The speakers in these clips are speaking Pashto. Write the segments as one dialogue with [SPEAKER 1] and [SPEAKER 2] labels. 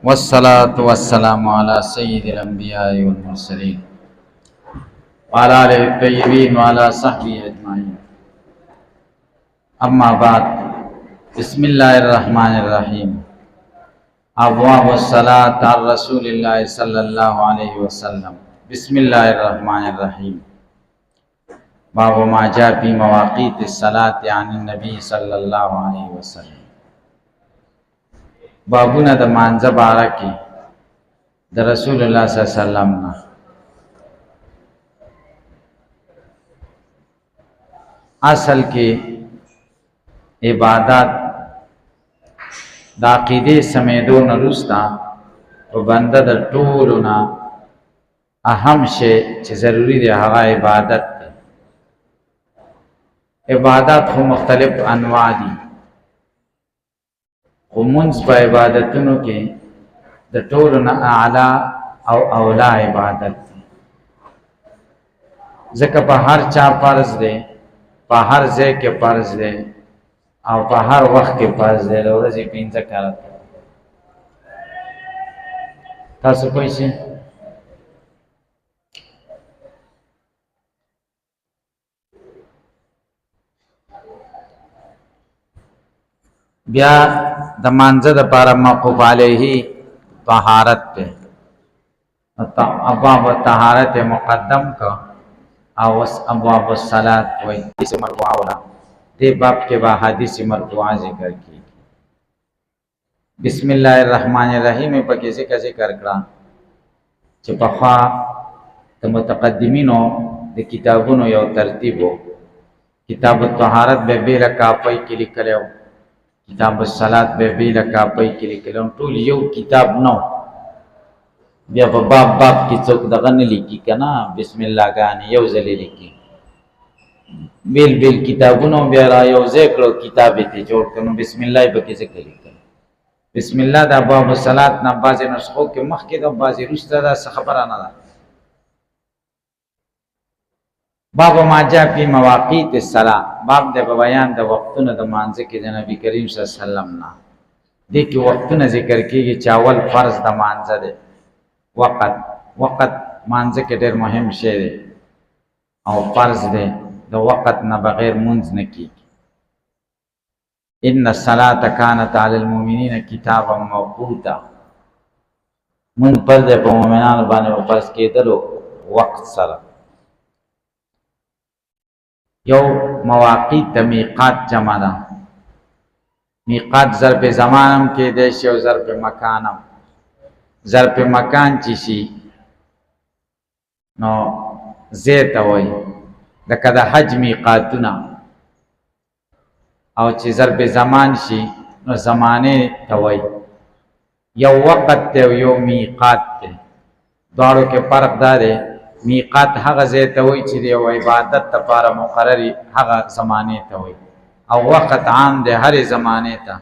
[SPEAKER 1] والصلاة والسلام على سيد الأنبياء والمرسلين وعلى آله الطيبين وعلى صحبه أجمعين. أما بعد، بسم الله الرحمن الرحيم. أبواب الصلاة على رسول الله صلى الله عليه وسلم. بسم الله الرحمن الرحيم. باب ما جاء في مواقيت الصلاة عن النبي صلى الله عليه وسلم. بابونه د مانځه باره کې د رسول الله صلی الله علیه وسلم نه. اصل کې عبادت د عقیدې سمیدو نه وروسته په بنده د ټولو نه اهم شی چې ضروری دی هغه عبادت دی. عبادت خو مختلف انواع دي، خو منځ په عبادتونو کې د ټولو نه اعلی او اولا عبادت دی، ځکه په هر چا فرض دی، په هر ځای کې فرض دی او په هر وخت کې فرض دی. د ورځې 5 کارت تاسو پوه شئ. بیا د مانځه د پاره موقوف علیه طهارت ته ابواب طهارت مقدم کا او ابواب الصلات وای حدیث مرفوعه ولا دې باب کې با حدیث مرفوعه ذکر کی. بسم الله الرحمن الرحیم په کې ذکر کړه چې په خوا د متقدمینو د کتابونو یو ترتیب وو. کتاب الطهارت به بیل کاپای کې لیکلو، کتاب الصلات به بیل کاپای کې لیکلو، ټول یو کتاب نو. بیا په باب کې څوک دغه نه لیکي کنه، بسم الله غانې یو ځل لیکي، بیل کتابونو بیا را یو ځای کړو کتاب ته جوړ کړو. بسم الله به کې څه لیکل، بسم الله د باب الصلات نه بعضې نسخو کې مخکې د بعضې وروسته دا څه خبره نه ده. باب ما جاء فی مواقیت الصلاة، باب د بیان د وختونو د مانځه کې د نبی کریم صلی الله علیه وسلم نه. دې کې وختونه ذکر کېږي چې اول فرض د مانځه دی، وقت مانځه کې ډېر مهم شی دی او فرض دی، د وقت نه بغیر مونځ نه کېږي. ان الصلاة كانت علی المؤمنین کتابا موقوتا، مونځ پر دی په مؤمنانو باندې فرض کېدلو وقت سره. یو مواقیت د میقات جمع ده. میقات ظرف زمانم کې دی شي او ظرف مکانم. ظرف مکان چې شي نو زیته وای لکه د حج میقاتونه، او چې ظرف زمان شي نو زمانه ته وای. یو وقت ته یو میقات ته، دواړو کې فرق دا دی. میقات هغه ځای ته وایي چې د یو عبادت لپاره مقرري هغه زمانې ته وایي، او وخت عام دی هرې زمانې ته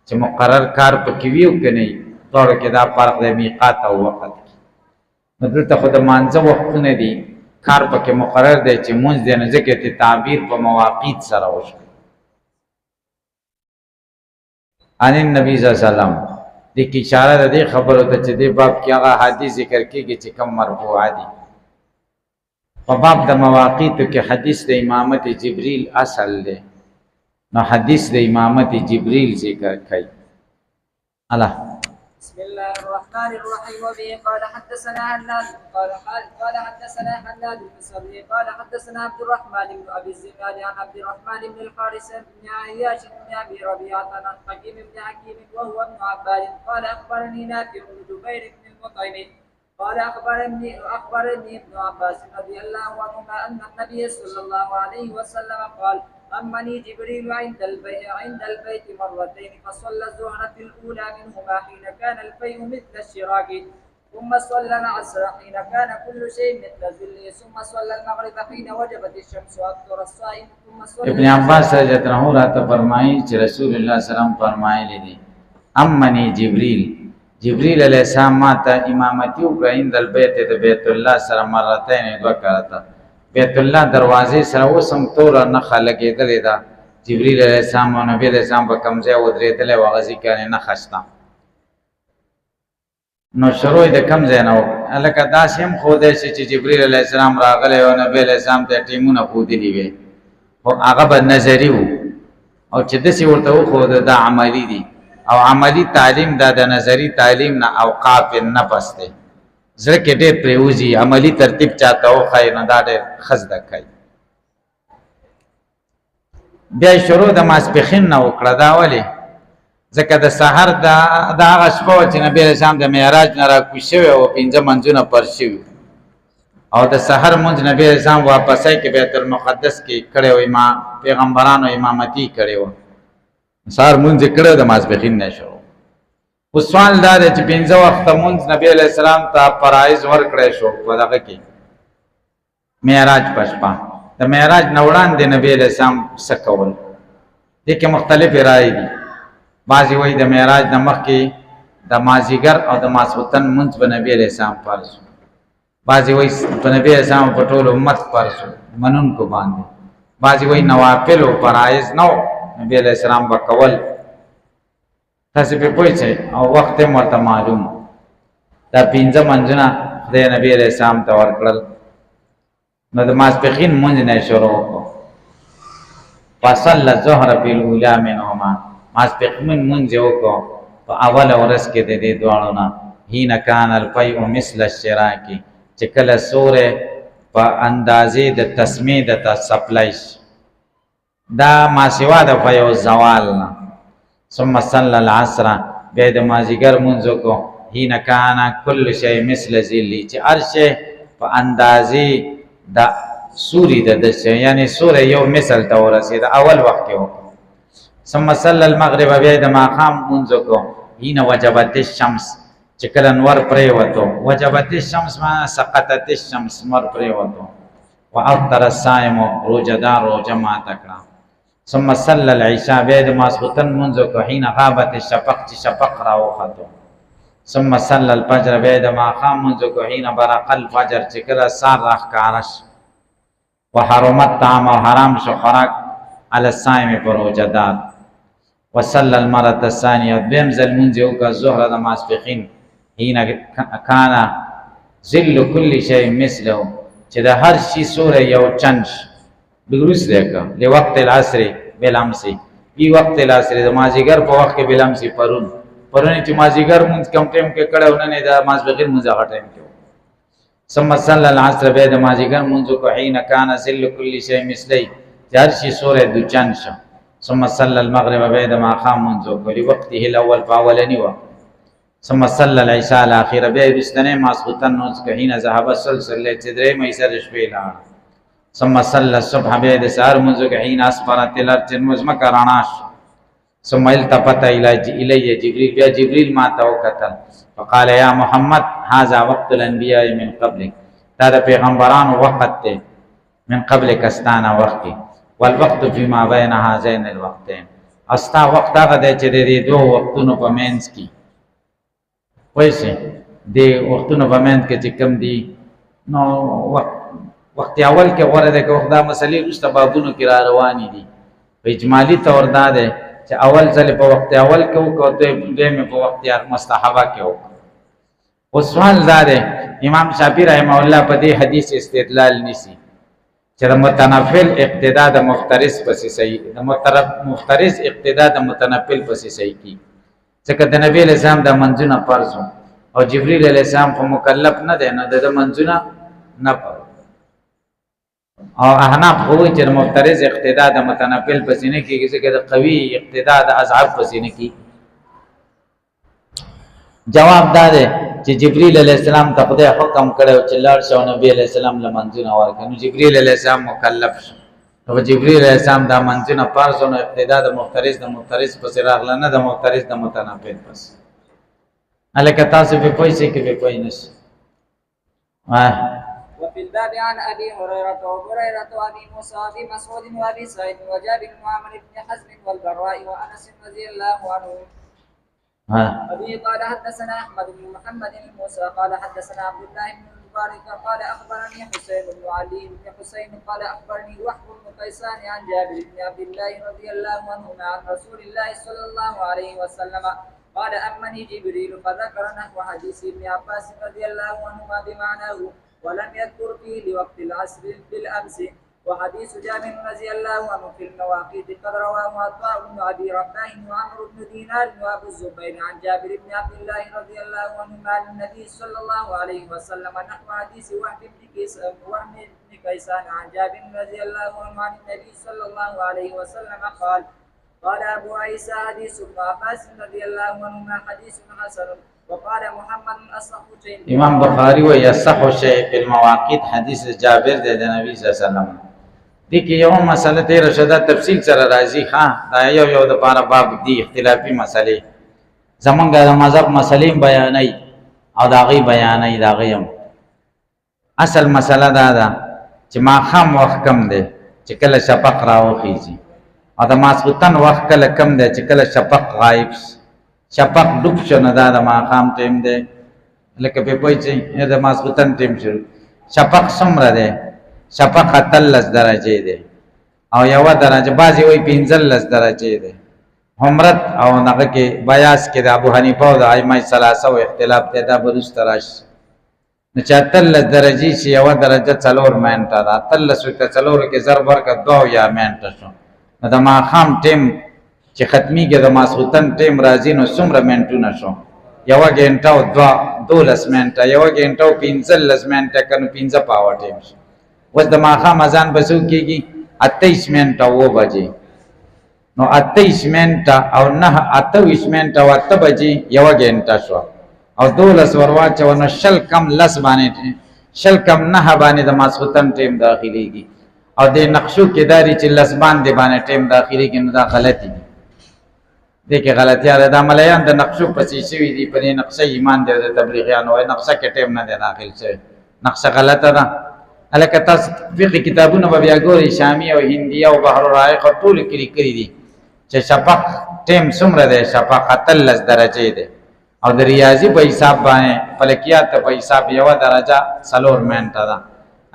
[SPEAKER 1] چې مقرر کار پکې وي او که نه وي. دواړو کې دا فرق دی میقات او وقت کې. نو دلته خو د مانځه وختونه دي، کار پکې مقرر دی چې مونځ دی، نو ځکه ته تعبیر په مواقیت سره وشو. عن النبي صلی الله علیه وسلم دې کې اشاره ده دې خبرو ته چې دې باب کې هغه حدیث ذکر کېږي چې کم مرفوعه دي. په باب د مواقیتو کې حدیث د امامت جبریل اصل دی، نو حدیث د امامت جبریل ذکر کوي. الله
[SPEAKER 2] بسم الله الرحمن الرحيم. وبه قال حدثنا حناد قال حدثنا حناد بن سري قال حدثنا عبد الرحمن بن ابي الزناد عن عبد الرحمن بن الحارث بن عياش بن ابي ربيعه عن حكيم بن حكيم وهو ابن عباد قال اخبرني نافع بن جبير بن المطعم قال اخبرني ابن عباس رضي الله عنهما ان النبي صلى الله عليه وسلم قال أمني جبريل عند البيت مرتين فصلى الظهر في الأولى منهما حين كان الفيء مثل الشراك، ثم صلى العصر حين كان كل شيء مثل الظل، ثم صلى المغرب حين وجبت الشمس وأفطر الصائم، ثم صلى
[SPEAKER 1] ابن عباس رضی الله عنه راته فرمایي چې رسول الله صلی الله علیه وسلم فرمایلی دي امني جبريل علیہ السلام ما ته امامتي وکړه عند البيت د بیت الله سره مرتين 2 کړه. بیت الله دروازې سره اوسم توره نښه لګېدلې ده. جبریل علیہ السلام او نبی علیہ السلام په کوم ځای ودرېدلی و هغه ځای کې نښه شته. نو شروع د کم ځای نه وکړه لکه داسې هم ښودی شي چې جبریل علیه السلام راغلی او نبی علیه السلام ته ټیمونه ښودلي وي خو هغه به نظري وو او چې داسې ورته وښوده دا عملي دي او عملي تعلیم دا د نظري تعلیم نه اوقاف نفس دی زړه کې ډېر پرېوځي عملي ترتیب چاته وښایي نو دا ډېر ښه زده کوي بیا یې شروع د ماسپښین نه وکړه دا ولې ځکه د سحر د هغه شپه وه چې نبي علیه السلام د معراج نه راکوز شوی او 5 منځونه پر شوي او د سحر مونځ نبي علیه السلام واپسی کې بیت المقدس کې کړی و پیغمبرانو امامتي کړی و سحر مونځ یې کړی د ماسپښین نه شروع خو سوال دا دی چې 5 وخته مونځ نبي علیه السلام ته فرایض ورکړی شو په دغه کې معراج په شپه د معراج نه وړاندې نبي علیه السلام څه کول دې کې مختلفې رایې دي بعضې وایي د معراج نه مخکې د مازدیګر او د ماسخوتن مونځ به نبي علیه السلام فرض و بعضې وایي په نبي علیه السلام په ټول امت فرض و منونکو باندې بعضې وایي نوافل و فرایض نه و نبي علیه السلام به کول تاسې پرې پوه شئ او وخت هم ورته معلوم دا 5 منځونه خدای نبي علیه السلام ته ورکړل نو د ماسپښین مونځ نه یې شروع وکړو فصل الظهر فی الاولی منهما ماسپښین مونځ یې وکړو په اوله ورځ کې د دې دواړو نه حین کان الفیء مثل الشراک چې کله سوری په اندازې د تسمې د سپلی شي دا ماسوا د فیء زوال نه ثم صلی العصر بیا د مازدیګر مونځ وکړو حین کان کل شی مثل ظلی چې هر شی په اندازې د سوري د دسه یعنی سوره یو مثل ته ورسید اول وخت کې ثم صلی المغرب بیا د ماقام مونځ کو حين وجبت الشمس چې کله نور پرې وته وجبت الشمس معنا سقطت الشمس نور پرې وته وافطر الصائم روزدار روزه ما تکړه ثم صلی العشاء بیا د ماسختن مونځ کو حين غابت الشفق چې شفق را وخته ثم صلى الفجر بيد ما قام منذ حين برق الفجر چې کله سار راښکاره شي وحرمت طعام او حرام شو خوراک على الصائم پر روزهدار وصلى المرة الثانية دویم ځل مونځ یې وکړه ظهر د ماسپښین حين کان ظل كل شيء مثله چې د هر شي سوره یو چنش بګروس دی که لوقت العصر بالامس وی وقت العصر د مازدیګر په وخت کې بالامس پرون چې مازدیګر مونځ کم ټیم کې کړه ونه د ماسپښین مونځ هغه ټیم کې ثم صلى العصر بیا د مازدیګر مونځ کو حين کان ظل كل شيء مثله چې هر شي سوره د چنش ثم صلى المغرب بیا د ماقام مونځ کو لوقته الاول فاولنی و ثم صلى العشاء الاخير بیا رستنه ماسختن مونځ کو حين ذهب السلسله چې درې مې سره شپې لاړ ثم صلى الصبح بیا د سحر مونځ کو حين اسفرت الارض مزمک راناش ثم التفت الي جبريل بیا جبريل ما ته وکتل فقال يا محمد هذا وقت الانبياء من قبلك دا د پیغمبرانو وخت ته من قبلك استانا وقت والوقت فيما بين هذين الوقتين استا وخت هغه دی چې د دوه وختونو په منځ کې وایي د وختونو په منځ کې چې کم دي نو وخت اول کې غوړه ده که دا مسلې وروسته بابونو کې را روانې دي په اجمالي طور دا ده چې اول ځل په وخت اول کې وکړو دویم په وخت مستحبه کې وکړو او سوال دا ده امام شافعي رحمه الله په دې حدیث استدلال نیسي چې د متنفل اقتدا د مفترض پسې صحیح د مفترض اقتدا د متنفل پسې صحیح کی ځکه د نبی علیہ السلام د منځونه فرض او جبرئیل علیہ السلام خو مکلف نه دی نو د منځونه نه فرض او احناف خو چې مفترض اقتدا د متنفل پسې نه کیږي ځکه د قوي اقتدا د اضعاف پسې نه کی جواب دا دی چې جبرئیل علیہ السلام ته خدای حکم کړو چې لاړ شو نبی علیہ السلام له منځونه ورکړي نو جبرئیل علیہ السلام مکلف شو نو جبرئیل علیہ السلام دا منځونه فرض او اقتدا د مفترض پسې راغله نه د مفترض د متنفل پسې الکه تاسو په پیسې کې په پوي نشئ
[SPEAKER 2] وفي الباب عن ابي هريره وابي موسى وابي مسعود وابي سعيد وجابر بن عمرو بن حزم والبراء وانس رضي الله عنه أبي قال حدثنا أحمد بن محمد الموسى قال حدثنا عبد الله بن المبارك قال أخبرني حسين بن علي بن حسين قال أخبرني وحب بن قيسان عن جابر بن عبد الله رضي الله عنهما عن رسول الله صلى الله عليه وسلم قال أمني جبريل فذكر نحو حديث ابن عباس رضي الله عنهما بمعناه ولم يذكر فيه لوقت العصر بالأمس. وحديث جابر رضي الله عنه في المواقيت قد رواه عطاء بن أبي رباح وعمرو بن دينار وأبو الزبير عن جابر بن عبد الله رضي الله عنهما عن النبي صلى الله عليه وسلم نحو حديث وهب بن كيسان عن جابر رضي الله عنه عن النبي صلى الله عليه وسلم قال قال أبو عيسى حديث ابن عباس رضي الله عنهما حديث حسن. وقال محمد أصح شيء
[SPEAKER 1] امام بخاری و یصح شیء فی المواقیت حدیث جابر دے نبی صلی الله علیه وسلم دي کې یو مسله تیر شدا تفصیل سره راځي. ها دا یو د پاره باب دی اختلافي مسلې زمونږ د مذهب مسلې بیانای او دا غي بیانای دا غیم اصل مسله دا ده چې ما خام وخت کم دی چې کله شفق راوخیږي او د ماسختن وخت کله کم دی چې کله شفق غایب شفق ډوب شنه دا د ما خام ټیم دی لکه په پوي چې د ماسختن ټیم شروع شفق څومره دی شفق 13 درجه دی او یو درجه بازي وي 15 درجه دی همرت او هغه کې بیاس کې د ابو حنیفه او د ائمه ثلاثه او اختلاف دی دا برست راش نه 13 درجه شي یو درجه 4 منټه دا 13 ته 4 کې ضرب ورک 2 یا منټه شو دا ما خام ټیم چې ختمي کې د ماسختن ټیم راځي نو څومره منټونه شو یو غنټه او 12 منټه یو غنټه او 15 منټه کنه 15 پاور ټیم شو وس د ماخام اذان بسو کېږي 28 منټه و بجې نو 28 منټه او 28 منټه او 8 بجې یو غنټه شو او 12 ورواچو نو شل کم لس باندې شل کم نه باندې د ماسختن ټیم داخليږي او د نقشو کې داري چې لس باندې باندې ټیم داخليږي نو دا غلطي دي دغه غلطي ده د عملیان د نقشو پسې شوی دي په نقشه ایمان د تبلیغیانو او نقشه کې ټیم نه دی داخل شوی نقشه غلطه ده الکه تاسو فقہی کتابونه به بیا ګورئ شامی او هندی او بحر الرائق ټول کلی کړی دي چې شفق ټیم څومره دی شفق 13 درجه دی او د ریاضی په حساب باندې فلکیات په حساب یو درجه 4 منټه ده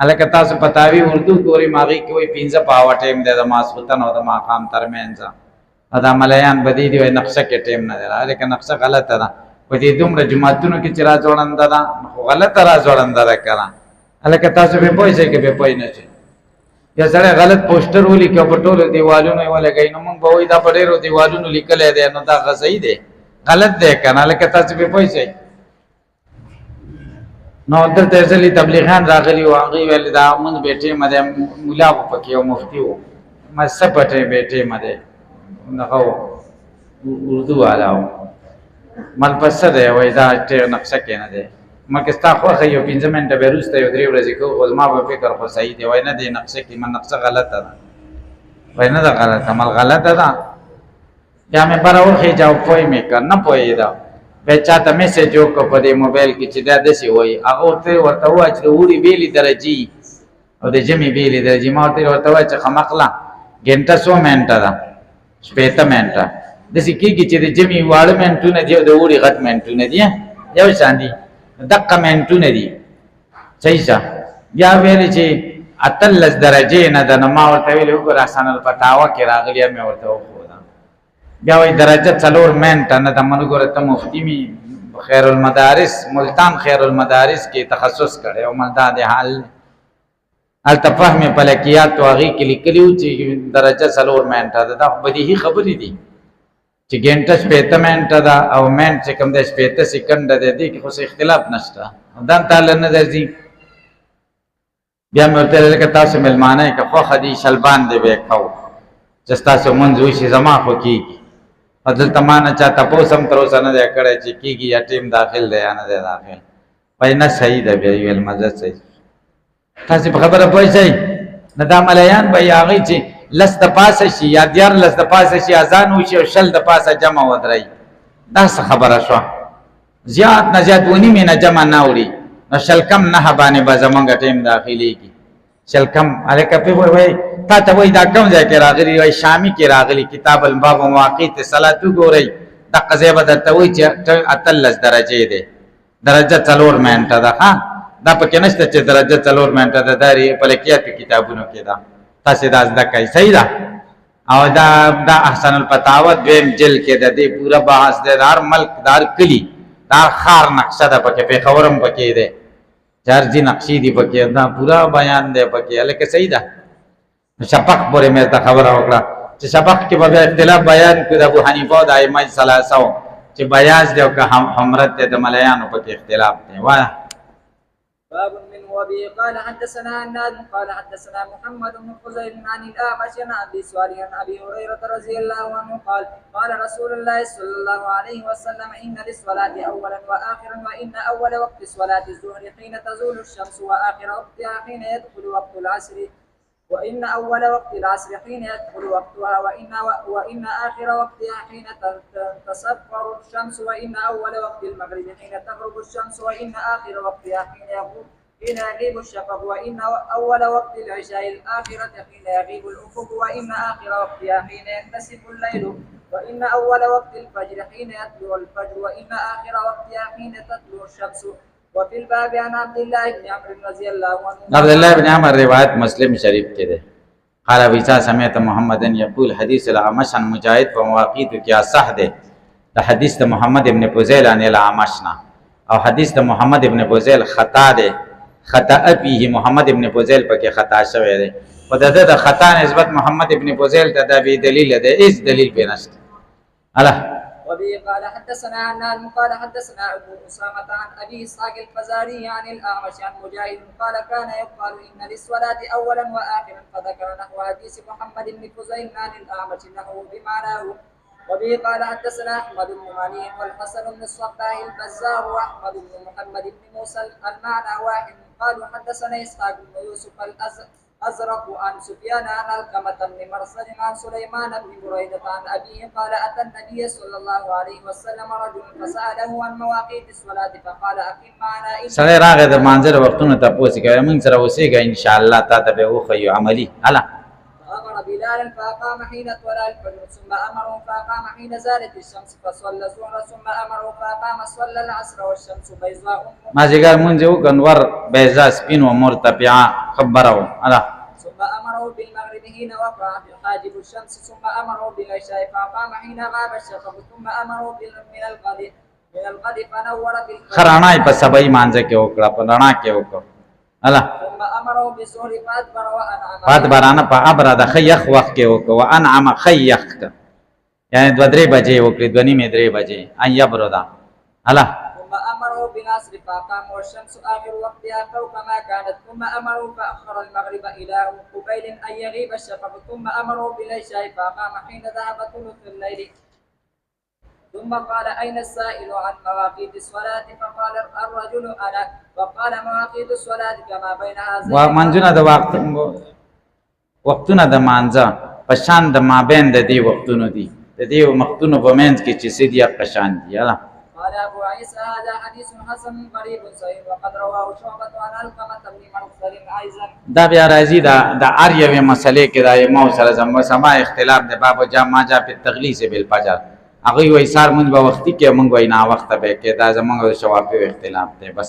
[SPEAKER 1] الکه تاسو پتاوی اردو ګورئ ماغي کې وي 15 پاور ټیم دی د ماسختن او د ماقام ترمنځ دا ملایان بدی دی نقشه کې ټیم نه دی الکه نقشه غلطه ده په دې دومره جماعتونو کې چې را جوړنده ده غلطه را جوړنده ده کړه الکه تاسو به پوښتنه کې به پوي نه شي یا سره غلط پوسټر ولي کې په ټولو دیوالونو ولګای نو موږ به وای دا په ډیرو دیوالونو لیکل دی نو دا غصې دی غلط دی کنه الکه تاسو به پوي شي نو درته ځلې تبلیغان راغلي او هغه ویل دا موږ بیٹه مده مولا پکې او مفتي وو ما سپټه بیٹه مده نغو اردو علاو من پس ده وای دا ټیر نقشه کې نه ده مکه ستا خو یو 15 منټه بیرسته یو 3 ورځې کو او ما په فکر خو صحیح دی وای نه دی نقشه کې من نقشه غلطه ده وای نه ده غلطه مل غلطه ده یا مې براو خې جاو پوي مې کړ نه پوي دا به چاته میسج وکړ په دې موبایل کې چې دا دسي وای هغه ته ورته وای چې وړي بیلي درجه او د جمی بیلي درجه ما ته ورته وای چې خمقلا ګنټه 100 منټه ده شپېته منټه دسي کېږي چې د جمی واړه منټونه دی او د وړي غټ منټونه دي یو شان دي دقه منټونه دي صحیح ځه بیا ویل چې 13 درجه نه د نما ورته ویل وګور حسن الفتاوا کې راغلی مې ورته وخودا بیا وای درجه 4 منټه نه د منګور ته مفتی می خیر المدارس ملتان خیر المدارس کې تخصص کړي او مداد حال التفهم فلکیات او هغه کې لیکلو چې درجه 4 منټه ده دا بدیهي خبرې دي چې ګنټه 15 منټه ده او منټ چې کوم ده 15 سکند ده دي کې خو اختلاف نشته دا تعالی نه درځي بیا مې ورته لکه تاسو ملمانه کې خو خدي شلبان دی وکاو چې تاسو منځوي شي زما خو کیږي بدل تمانه چا تاسو هم تر اوسه نه دی کړی چې کیږي یا ټیم داخل دی یا نه دی داخل پای نه صحیح ده بیا ویل مزه صحیح تاسو په خبره پوه شئ نه دا ملایان به یاغي چې لس د پاسه شي یا دیار لس د پاسه شي اذان وشي او شل د پاسه جمع ودرای دا څه خبره شو زیات نه زیات ونی مې نه جمع نه وړي نو شل کم نه باندې به زمونږ ټیم داخلي کی شل کم الکه په وای تا ته وای دا کوم ځای کې راغلی وای شامی کې راغلی کتاب الباب مواقیت صلات ګورئ د قضیه به درته وای چې 13 درجه ده درجه 4 منټه ده ها دا پکې نشته چې درجه 4 منټه ده داري فلکیات کتابونو کې ده تاسو دا ځکه صحیح ده او دا احسن الفتاوی دویم جل کې د دې پورا بحث د هر ملک دار کلی دا خار نقشه ده پکې په خبرم پکې ده چارجی نقشې دی پکې دا پورا بیان دی پکې الکه صحیح ده شفق پورې مې تا خبره وکړه چې شفق کې به اختلاف بیان کړ د ابو حنیفه او د ائمه ثلاثه چې بیاض دی او که حمرت د ملایانو پکې اختلاف دی واه
[SPEAKER 2] باب من وبه قال حدثنا عناد قال حدثنا محمد بن خزيم عن الأعمش عن أبي صالح عن أبي هريرة رضي الله عنه قال قال رسول الله صلى الله عليه وسلم إن للصلاة أولا وآخرا وإن أول وقت صلاة الظهر حين تزول الشمس وآخر وقتها حين يدخل وقت العصر وإن أول وقت العصر حين يدخل وقتها وإن آخر وقتها حين تصفر الشمس وإن أول وقت المغرب حين تغرب الشمس وإن آخر وقتها حين يغيب الشفق وإن أول وقت العشاء الآخرة حين يغيب الأفق وإن آخر وقتها حين ينكسف الليل وإن أول وقت الفجر حين يطلع الفجر وإن آخر وقتها حين تطلع الشمس وفي الباب عن عبد الله بن عمرو رضي الله عنه
[SPEAKER 1] عبد الله بن عمر روایت مسلم شریف کې ده قال ابي سمعت محمد يقول حديث الاعمش عن مجاهد په مواقیت کې اصح ده د حدیث د محمد ابن فضیل عن الاعمش نه او حدیث د محمد ابن فضیل خطا ده خطا فيه محمد ابن فضیل پکې خطا شوی ده په د خطا نسبت محمد ابن فضیل ته د به دلیل ده هیڅ دلیل به نشته الله
[SPEAKER 2] وبه قال حدثنا عناد قال حدثنا ابو اسامه عن ابي اسحاق الفزاري عن الاعمش عن مجاهد قال كان يقال ان للصلاه اولا واخرا فذكر نحو حديث محمد بن فزيل عن الاعمش انه بمعناه وبه قال حدثنا احمد بن علي والحسن بن الصباح البزار واحمد بن محمد بن موسى المعنى واحد قالوا حدثنا اسحاق بن يوسف أزرق عن سفيان عن علقمة بن مرصد عن سليمان بن بريدة عن أبيه قال أتى النبي صلى الله عليه وسلم رجل فسأله عن مواقيت الصلاة فقال أقم معنا
[SPEAKER 1] سره راغه د مانځره وختونه تاسو کوي موږ سره اوسېږي ان شاء الله تاسو به وخیو عملی هلا
[SPEAKER 2] فأمر بلالا فأقام حين طلع الفجر ثم أمره فأقام حين زالت الشمس فصلى الظهر ثم أمره فأقام صلى العصر والشمس بيضاء
[SPEAKER 1] ما جګر مونږ یو کنور بیزا سپین و مرتفعا خبرو هلا
[SPEAKER 2] ثم أمره بالمغرب حين وقع حاجب الشمس ثم أمره بالعشاء فأقام حين غاب الشفق ثم أمره من الغد فنور بالفجر
[SPEAKER 1] خرانای په سبای مانځه کې وکړه په رڼا کې وکړه هلا
[SPEAKER 2] ثم أمره بالظهر فأدبر وأنعم
[SPEAKER 1] فاتبرانا په ابره د خیخ وخت کې وکړه وانعم خیخ یعنی 2-3 بجې وکړي 2:30 بجې ان یبردا هلا
[SPEAKER 2] ثم أمره بالعصر فأقام والشمس آخر وقتها فوق ما كانت ثم أمره فأخر المغرب إلى قبيل أن يغيب الشفق ثم أمره بالعشاء فأقام حين ذهب ثلث الليل ثم قال أين السائل عن مواقيت الصلاة فقال الرجل أنا وقال مواقيت الصلاة كما بين هذين
[SPEAKER 1] ومنځونه د وختونه د مانځه په شان د مابین د دې وختونو دي د دې وختونو په منځ کې چې سیدیا قشان دي هلا
[SPEAKER 2] قال أبو عيسى هذا حديث حسن غريب صحيح وقد رواه شعبة عن علقمة بن مرسل أيضا
[SPEAKER 1] دا بیا راځي دا ار یوې مسلې کې دا یو سره سما اختلاف د باب جامع جا په تغلیظ بالفجر هغه وې سار مونږ به وختي کې مونږ وینا وخت به کې دا زمونږ شوافی اختلاف دی بس